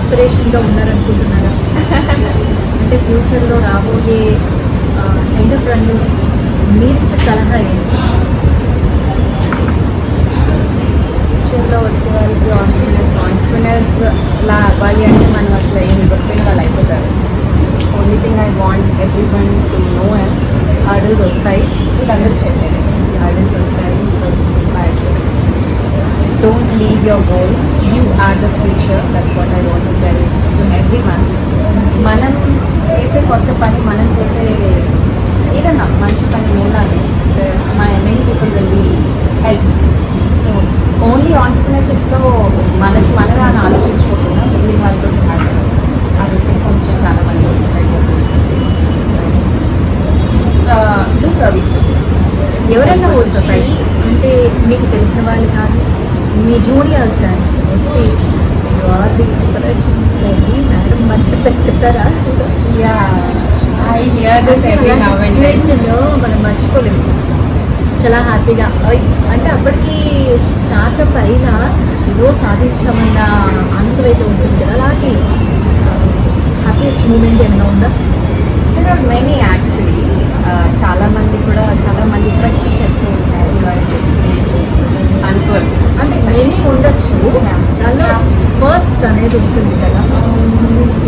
ఇన్స్పిరేషన్గా ఉన్నారనుకుంటున్నారా? అంటే ఫ్యూచర్లో రాబోయే ఎంటర్‌ప్రెన్యూర్స్ మీరిచ్చే సలహా ఏంటి? ఫ్యూచర్లో వచ్చే వాళ్ళకి ఆంటర్ప్రినర్స్ లా అవ్వాలి అంటే మనం అసలు ఏం దొరికిన వాళ్ళు అయిపోతారు. Only thing I want every one to know as hurdles వస్తాయి, వీళ్ళందరూ చెప్పేది హర్డల్స్ వస్తాయి, but don't leave your goal, you are the future. That's what I want to tell to every one. మనం చేసే కొత్త పని, మనం చేసే ఏదన్నా మంచి పని మూలాన్ని many people will be help. So only ఆంటర్ప్రినర్షిప్లో మనగా అని ఆలోచించుకోకుండా మిగిలిన వాళ్ళతో సహాయం, అది కొంచెం చాలా మంది మిస్ అయిపోతుంది. సో డూ సర్వీస్ టు ఎవరైనా వచ్చి అంటే మీకు తెలిసిన వాళ్ళు కానీ మీ జూనియర్స్ కానీ వచ్చి you are the inspiration madam అని చెప్పేసి చెప్తారా? Yeah I hear this every now and then. సిచ్యువేషన్లో మనం మర్చిపోలేము. చాలా హ్యాపీగా అంటే అప్పటికి స్టార్ట్అప్ అయినా ఏదో సాధించామన్న ఆనందం అయితే ఉంటుంది కదా, అలాంటి హ్యాపీయెస్ట్ మూమెంట్ ఏమైనా ఉందా? There are many actually. చాలామంది కూడా ఇప్పటికీ చెప్తూ ఉంటారు యువర్ డెస్టినేషన్ అనుకోరు. అంటే మెనీ ఉండొచ్చు, దానిలో ఫస్ట్ అనేది ఉంటుంది కదా.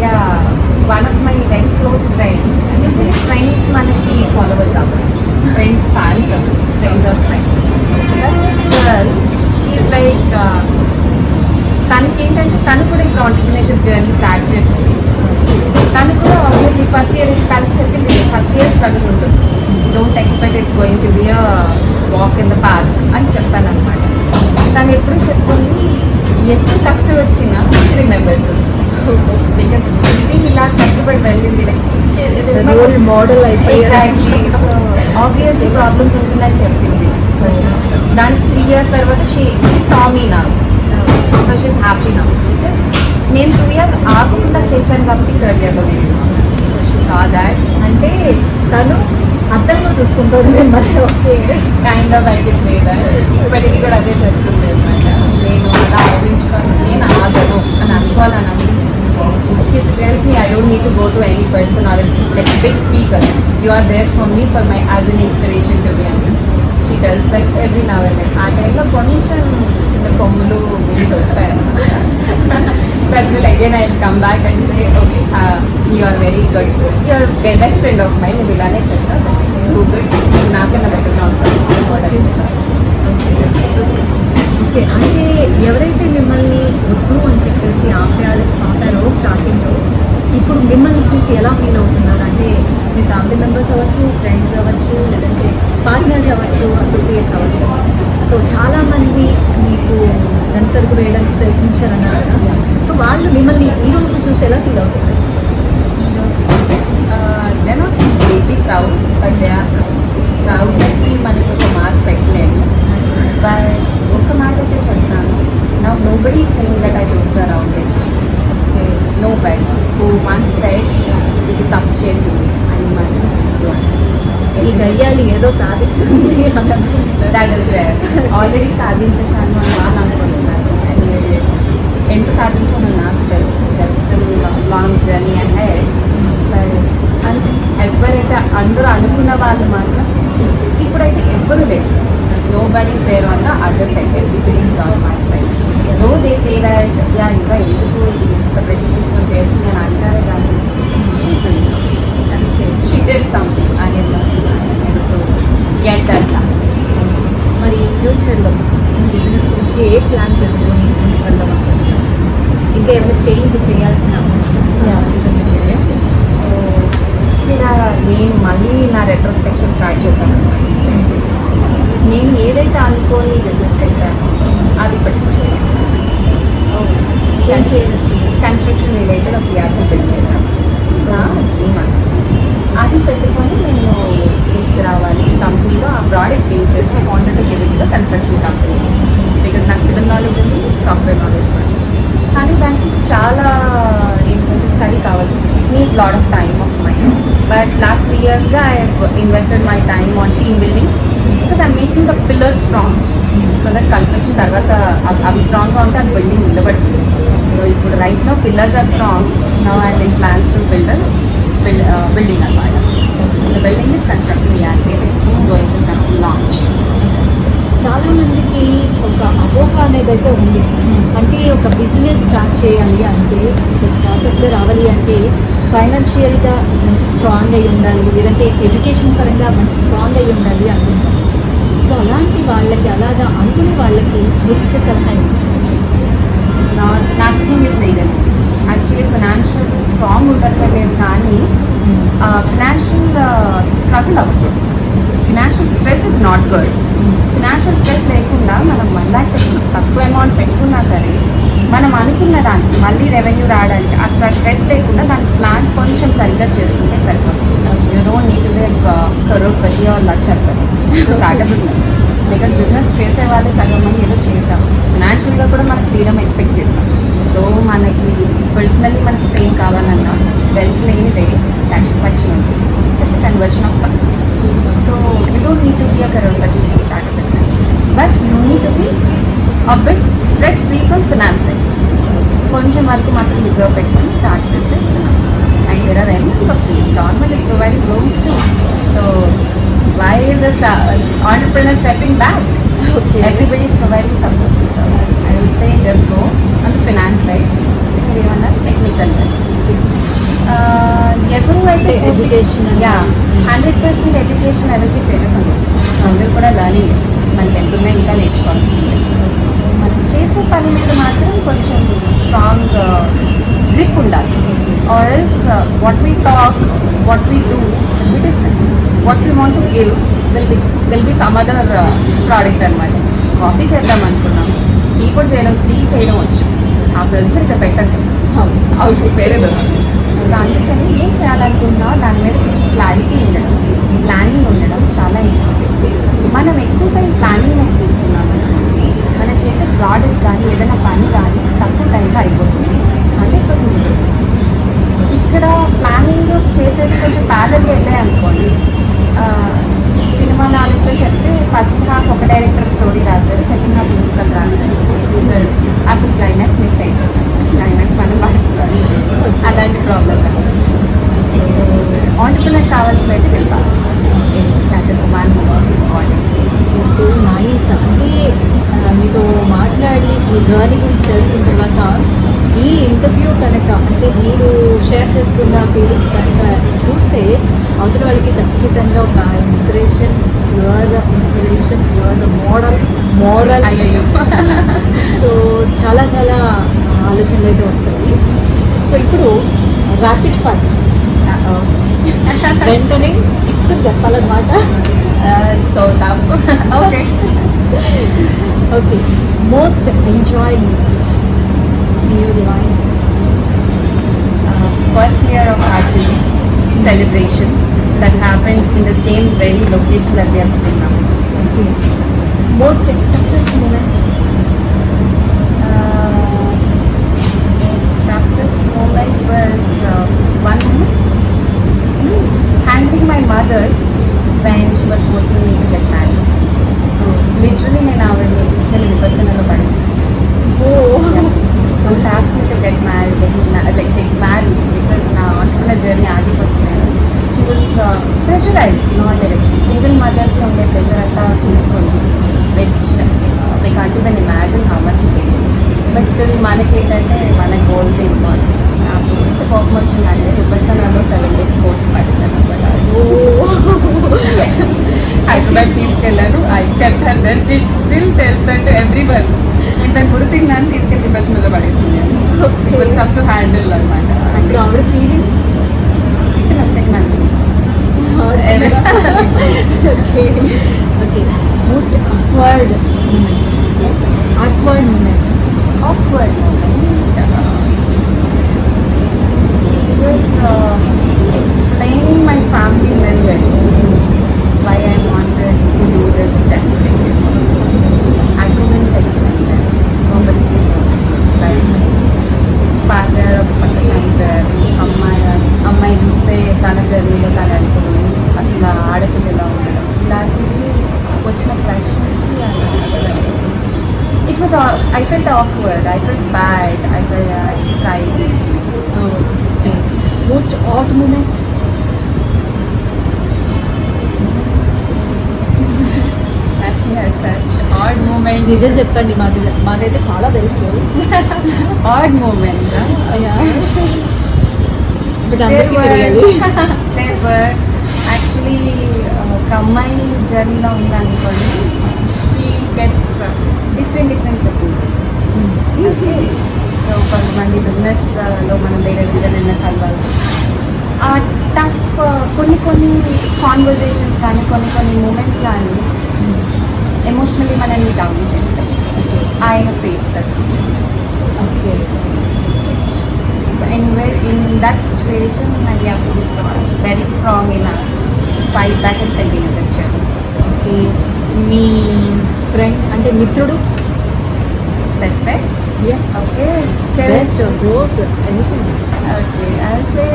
Yeah one of my very close friends, usually friends మనకి ఫాలోవర్స్ అవ్వరు, ఫ్రెండ్స్ ఫ్యాన్స్ అవ్వరు, friends of friends. Girl she like తనకి ఏంటంటే తను కూడా ఇప్పుడు ఆంటర్ప్రినర్షిప్ జర్నీ స్టార్ట్ చేసింది. తను కూడా ఆబ్వియస్లీ ఫస్ట్ ఇయర్ తనకు చెప్పింది ఫస్ట్ ఇయర్ స్ట్రగుల్ ఉంటుంది, don't expect it's going to be a walk in the path అని చెప్పాను అనమాట. తను ఎప్పుడు చెప్తుంది ఎప్పుడు కష్టం వచ్చినా రిమెంబర్స్, బికాస్ ఇలా కష్టపడి వెళ్ళింది రోల్ మోడల్ అయితే ఎగ్జాక్ట్లీ. సో ఆబ్వియస్లీ ప్రాబ్లమ్స్ ఉంటుందని చెప్పింది. సో దానికి 3 years తర్వాత షీ సా మీ నా, సో షీస్ హ్యాపీ నా. బికాస్ నేను 2 years ఆగకుండా చేశాను కాబట్టి 3rd yearలో నేను. So she saw that. అంటే తను అర్థంలో చూసుకుంటాడు మిమ్మల్ని. Okay, kind of I can say that. ఇప్పటికీ కూడా అదే చెప్తుంది అనమాట. నేను అలా ఆలోచించుకోను, నేను ఆగను అని అనుకోవాలని అనుకుంటున్నాను. She tells me I don't need to go to any person or like big speaker. You are there for me for my as an inspiration to be. She tells that every now and then. ఆ టైంలో కొంచెం చిన్న కొమ్ములు bills వస్తాయి. That's will again I will come back and say okay, you are very good. You are best friend of mine. నేను ఇలానే చెప్తాను, do good. నాకన్నా బెటర్గా ఉంటాను. ఓకే, అంటే ఎవరైతే మిమ్మల్ని వద్దు అని చెప్పేసి ఆపారో స్టార్టింగ్లో, ఇప్పుడు మిమ్మల్ని చూసి ఎలా ఫీల్ అవుతున్నారు? అంటే మీ ఫ్యామిలీ మెంబర్స్ అవ్వచ్చు, ఫ్రెండ్స్ అవ్వచ్చు, లేదంటే పార్ట్నర్స్ అవ్వచ్చు, అసోసియేట్స్ అవ్వచ్చు. సో చాలామంది మీకు వెనకడుగు వేయడానికి ప్రయత్నించారన్నారు కదా, సో వాళ్ళు మిమ్మల్ని ఈరోజు చూసి ఎలా ఫీల్ అవుతున్నారు? They not very proud, but they are ప్రౌడ్నెస్ని మనకి ఒక మార్క్ పెట్టలేదు. బట్ ఒక మాట అయితే చెప్తాను, నా nobody saying that I took the wrong decision. No by who once said ఇది తప్పు చేసింది అని మాత్రం ఈ గయ్యాళి ఏదో సాధిస్తుంది దాట్ ఇస్ దేర్. ఆల్రెడీ సాధించేసాను అని వాళ్ళు అనుకుంటున్నారు. ఎంత సాధించానో నాకు తెలుసు. స్టిల్ లాంగ్ జర్నీ అంటే అంటే ఎవరైతే అందరూ అనుకున్న వాళ్ళు మాత్రం ఇప్పుడైతే ఎవ్వరూ లేదు. Nobody is there on the other side, everybody is on my side. Though they say that yeah ఇంకా ఎందుకు ఇంత ప్రెజర్ తీసుకొని చేస్తుంది అని అంటారే కానీ she did something and able to get that done. మరి ఫ్యూచర్లో బిజినెస్ గురించి ఏ ప్లాన్ చేసుకొని వెళ్దాం అనుకుంటున్నారు? ఇంకా ఏమైనా చేంజ్ చేయాల్సిన సో ఇలా నేను మళ్ళీ నా రెట్రోస్పెక్షన్ స్టార్ట్ చేశాను అనమాట. రీసెంట్లీ నేను ఏదైతే అనుకోని బిజినెస్ పెట్టానో అది ఇప్పటికి కన్స్ట్రక్షన్ రిలేటెడ్ ఒక యాప్ బిల్డ్ చేయడం నా డ్రీమ్ అనమాట. అది పెట్టుకొని నేను తీసుకురావాలి కంపెనీలో ఆ ప్రోడక్ట్ బిల్డ్ చేసి I wanted to give it to construction companies. Because నాకు సివిల్ నాలెడ్జ్ ఉంది, సాఫ్ట్వేర్ నాలెడ్జ్ ఉంది. కానీ దానికి చాలా ఏంటంటే స్టడీ కావాల్సి వస్తుంది. It needs lot of time of mind. But last 3 years, I have invested my time on team building because I'm making the pillars strong. So that construction తర్వాత అవి స్ట్రాంగ్గా ఉంటే అది బిల్డింగ్ నిలబడుతుంది. సో ఇప్పుడు right no pillars are strong. Now I will plans to building అనమాట. The building is constructing and it's soon going to launch. చాలా మందికి ఒక అపోహ అనేది అయితే ఉంది. అంటే ఒక బిజినెస్ స్టార్ట్ చేయాలి అంటే, ఒక స్టార్టప్గా రావాలి అంటే ఫైనాన్షియల్గా మంచి స్ట్రాంగ్ అయి ఉండాలి, లేదంటే ఎడ్యుకేషన్ పరంగా మంచి స్ట్రాంగ్ అయి ఉండాలి అనుకుంటారు. సో అలాంటి వాళ్ళకి, అలాగా అనుకునే వాళ్ళకి మీరు ఇచ్చే సలహా ఏంటి? Nothing is needed. Actually financial strong ఉండక్కర్లేదు, కానీ ఫినాన్షియల్ స్ట్రగుల్ అవ్వదు. Financial stress is not good. Financial stress లేకుండా మనం 1 lakh తక్కువ అమౌంట్ పెట్టుకున్నా సరే, మనం అనుకున్న దానికి మళ్ళీ రెవెన్యూ రావడానికి ఆ స్ట్రెస్ లేకుండా దానికి ప్లాన్ కొంచెం సరిగ్గా చేసుకుంటే సరిపోతుంది. You don't need to be crorepati or lakhpati to start a business. Because business చేసే వాళ్ళు సగం మంది ఏదో చేద్దాం, ఫినాన్షియల్గా కూడా మనకు ఫ్రీడమ్ ఎక్స్పెక్ట్ చేస్తాం. సో మనకి పర్సనల్లీ మనకి ఫేమ్ కావాలన్నా వెల్త్ లేనిదే సాటిస్ఫాక్షన్ ఉంటుంది. It's a conversion of success. So you don't need to be a crorepati to start a business, but you need to be a bit stress free from financing. కొంచెం వరకు మాత్రం reserve పెట్టుకొని start చేస్తే it's enough. And there are any number of fees. Government is providing loans to. So why is a entrepreneur stepping back? Okay. Everybody is providing support. So I would say just go on the finance side. మీరు ఏమన్నా technical ఎవరు అయితే education, 100% education ఎవరికి status ఉంది. అందరూ కూడా learning, మనకి ఎంతున్నా ఇంకా నేర్చుకోవాల్సిందే. సో మనం చేసే పని మీద మాత్రం కొంచెం స్ట్రాంగ్ గ్రిప్ ఉండాలి. Or else what we talk, what we do be different. What we want to give will be some other product అనమాట. కాఫీ చేద్దాం అనుకున్నాం, టీ చేయడం వచ్చు. ఆ ప్రొసెసర్ ఇక్కడ పెట్టండి, అవుట్ వేరే వస్తుంది. సో అందుకని ఏం చేయాలనుకుంటున్నా దాని మీద కొంచెం క్లారిటీ ఉండడం, ప్లానింగ్ ఉండడం చాలా ఇంపార్టెంట్. మనం ఎక్కువ టైం ప్లానింగ్ మీద తీసుకున్నాము, మనం చేసే ప్రోడక్ట్ కానీ ఏదైనా పని కానీ తక్కువ టైంలో అయిపోతుంది, 100% రిజల్ట్ వస్తుంది. ఇక్కడ ప్లానింగ్ చేసేది కొంచెం ప్యారల్గా వెళ్ళాయి అనుకోండి. సినిమా నాలెడ్జ్లో చెప్తే ఫస్ట్ హాఫ్ ఒక డైరెక్టర్ స్టోరీ రాశారు, సెకండ్ హాఫ్ ఇంకొకరు రాశారు, అసలు క్లైమాక్స్ మిస్ అయిపోతుంది. క్లైమాక్స్ మనం అలాంటి ప్రాబ్లం రావచ్చు. సో ఆంటర్‌ప్రెన్యూర్ కావాల్సిన అయితే వెళ్ళాలి. That is one most important. So nice. అంటే మీతో మాట్లాడి మీ జర్నీ గురించి తెలుసుకున్న తర్వాత ఈ ఇంటర్వ్యూ కనుక, అంటే మీరు షేర్ చేసుకున్న ఫీలింగ్స్ కనుక చూస్తే అవతల వాళ్ళకి ఖచ్చితంగా ఒక inspiration, you are the inspiration, you are the moral. అయ్యో. సో చాలా చాలా ఆలోచనలు అయితే వస్తాయి. సో ఇప్పుడు ర్యాపిడ్ ఫైర్ వెంటనే ఇప్పుడు చెప్పాలన్నమాట. So tough. Okay. Okay, most enjoyed in your life? First year of Aarti celebrations that happened in the same very location that we are sitting now. Okay. Most toughest moment? Most toughest moment was one moment handling my mother when she was forcing me to get married. Literally నేను ఆవిడని తీసుకెళ్ళి విపసనలో పడేసాను. Don't ask me to get married, get married because నా entrepreneur journey ఆగిపోతున్నాను. She was pressurized in all directions. Single motherకి ఉండే pressure అంతా తీసుకుంది, which we can't even imagine how much it is. But still మనకి ఏంటంటే మన గోల్స్ ఇంపార్టెంట్. నాకు ఎంత కోపం వచ్చిందంటే విపసనలో 7 days కోర్స్ పడేసాను అనమాట. హైదరాబాద్ తీసుకెళ్ళాను. I kept her there. She still tells that to everyone. ఇంత గుర్తింగ్ నన్ను తీసుకెళ్ళి విపసనలో పడేసింది. It was tough to handle అనమాట. అప్పుడు ఆవిడ ఫీలింగ్ ఇటు నచ్చక నాకు. Okay. Okay, most awkward moment. Most awkward moment. awkward moment. It was explaining my family members why I wanted to do this desperately. I couldn't explain that. Nobody said no. But father ఒక పక్క చనిపోయారు, అమ్మాయి చూస్తే తన జర్నీలో తన was I felt awkward, I felt bad, I cried. Okay most at moment Nothing as such. Odd moment. నిజం చెప్పండి మాకైతే చాలా తెలుసు Odd moments. Huh? But There అందరికీ were, తెలియాలి there were actually ఒక అమ్మాయి జర్నీలో ఉందనుకోండి, she gets different proposals. Okay, so కొంతమంది బిజినెస్లో మనం వేరే విధంగా కలవాలి. ఆ టఫ్ కొన్ని కాన్వర్జేషన్స్ కానీ కొన్ని మూమెంట్స్ కానీ ఎమోషనల్లీ మనల్ని డౌన్ చేస్తాయి. I have face that situations. Okay In that situation, I have to be strong, very strong enough to fight back and continue the journey. Okay me friend అంటే మిత్రుడు Best friend? Okay. Best rose anything Okay, I'll say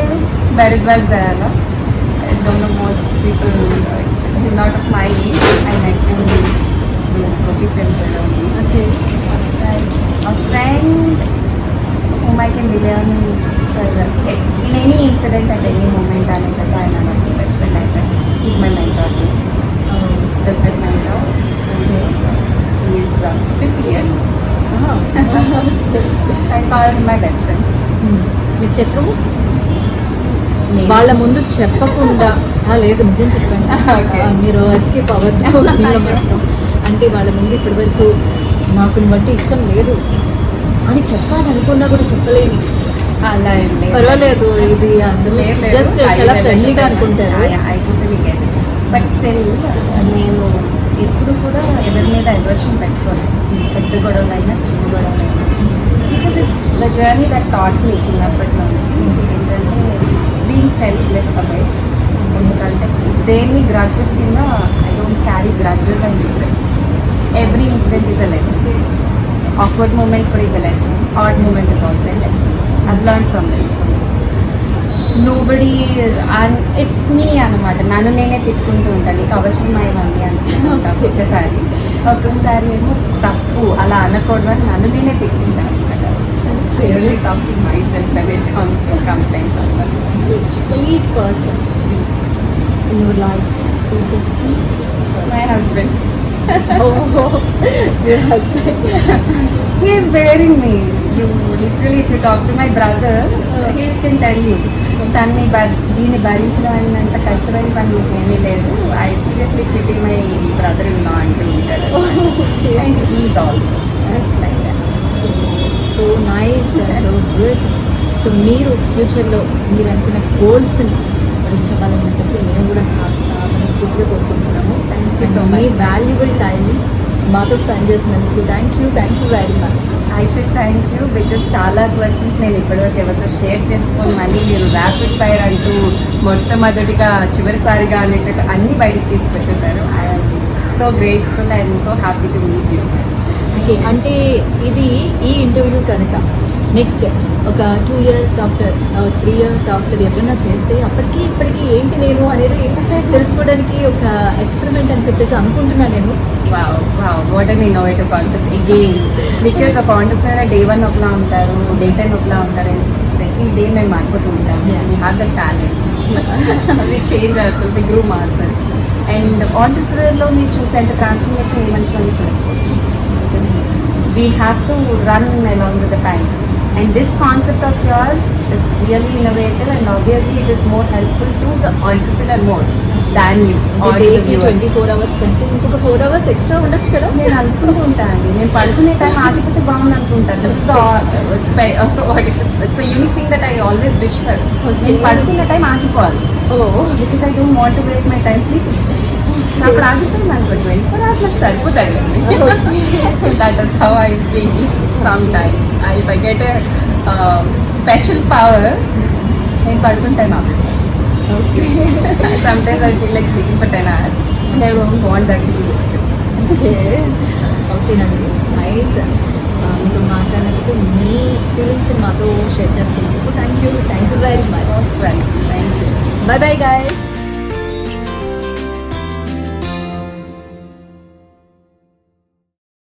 Bharadwaj Dayala. I don't know most people, he's not of my age. I met him through Gopi Chansar only. Okay A friend whom I can rely on for in any incident at any moment. I am my best friend like that. He's my mentor too. Business mentor. So he is 50 years. So I call him my best friend. మీ శత్రువు Name. వాళ్ళ ముందు చెప్పకుండా లేదు నిజం చెప్పండి Okay. మీరు escape అవ్వద్దు అంటే వాళ్ళ ముందు ఇప్పటి వరకు నాకు బట్టి ఇష్టం లేదు అని చెప్పాలి అనుకున్నా కూడా చెప్పలేని అలా ఏం లేదు. పర్వాలేదు ఇది అందులో జస్ట్ చాలా ఫ్రెండ్లీగా అనుకుంటారు I totally get it. But still నేను ఎప్పుడు కూడా ఎవరి మీద ఎవర్షన్ పెట్టుకోను, పెద్ద గొడవలైనా చిన్న గొడవలైనా. Because it's the journey that taught me చిన్నప్పటి నుంచి ఏంటంటే బీయింగ్ సెల్ఫ్లెస్ అబౌట్. ఎందుకంటే దేన్ని గ్రడ్జెస్ కింద I don't carry grudges and regrets. Every incident is a lesson. Awkward moment is a lesson. Odd moment is also a lesson. I've learned from it. So nobody is, and it's me అనమాట. నన్ను నేనే తిట్టుకుంటూ ఉంటాను, నీకు అవసరమైనవన్నీ అనుకుంటా. ఒక్కొక్కసారి ఏమో తప్పు అలా అనకూడదు అని నన్ను నేనే తిట్టుకుంటాను అనమాట. Really talking myself when it comes to complaints అనమాట. Sweet person in your life is sweet my husband. your husband He is bearing me. You literally, if you talk to my brother, he can tell you. దీన్ని భరించడం అన్నంత కష్టమైన పని ఏమీ లేదు. I seriously pity my brother in law అంటూ ఉంటాడు. And he's also like that. So nice so good. So మీరు ఫ్యూచర్లో మీరు అనుకున్న గోల్స్ని రీచ్ అవ్వాలని చెప్పేసి మేము కూడా మనస్ఫూర్తిగా కోరుకుంటున్నాము. Thank you so me much. Valuable టైంని మాతో స్పెండ్ చేసినందుకు thank you very much. I should thank you because చాలా క్వశ్చన్స్ నేను ఇప్పటివరకు ఎవరితో షేర్ చేసుకొని మళ్ళీ మీరు ర్యాపిడ్ ఫైర్ అంటూ మొట్టమొదటిగా చివరిసారిగా అనేటట్టు అన్నీ బయటకు తీసుకొచ్చేసారు. I'm so grateful and so happy to meet you. Okay అంటే ఇది ఈ ఇంటర్వ్యూ కనుక నెక్స్ట్ ఒక 2 years ఆఫ్టర్ 3 years ఆఫ్టర్ ఎవరైనా చేస్తే అప్పటికి ఇప్పటికీ ఏంటి నేను అనేది తెలుసుకోవడానికి ఒక ఎక్స్పెరిమెంట్ అని చెప్పేసి అనుకుంటున్నాను నేను. Wow, what an innovative concept again. Because of entrepreneur day 1 ఒకలా ఉంటారు, day 10 ఒకలా ఉంటారు. ప్రతి డే మేము మారిపోతూ ఉంటాం. We have the talent. We change ourselves, we groom ourselves. And entrepreneurలో మీరు చూసేంత ట్రాన్స్ఫర్మేషన్ ఏ మనిషిలో చూడకపోవచ్చు. Because we have to run along with the time. And this concept of yours is really innovative and obviously it is more helpful to the entrepreneur more than you or the డేకి viewer. 24 hours కంటే ఇంకొక 4 hours extra ఉండొచ్చు కదా. నేను అనుకుంటూ ఉంటాను, నేను పడుకునే టైం ఆగిపోతే బాగుంది అనుకుంటాను. This it's unique thing that I always wish for. నేను పడుకునే టైం ఆగిపోవాలి. Because I don't want to waste my time sleeping. అప్పుడు ఆగిపోయింది అనుకో 24 hours నాకు సరిపోతాయి. That is how I feel sometimes. If I get a special power నేను పడుకునే టైం ఆపేస్తాను. Sometimes I feel like sleeping for 10 hours and I don't want that to be wasted. ఓకేనండి nice. మీతో మాట్లాడినందుకు మీ ఫీలింగ్స్ని మాతో షేర్ చేసుకున్నందుకు thank you very much. Most welcome. Thank you. By bye guys.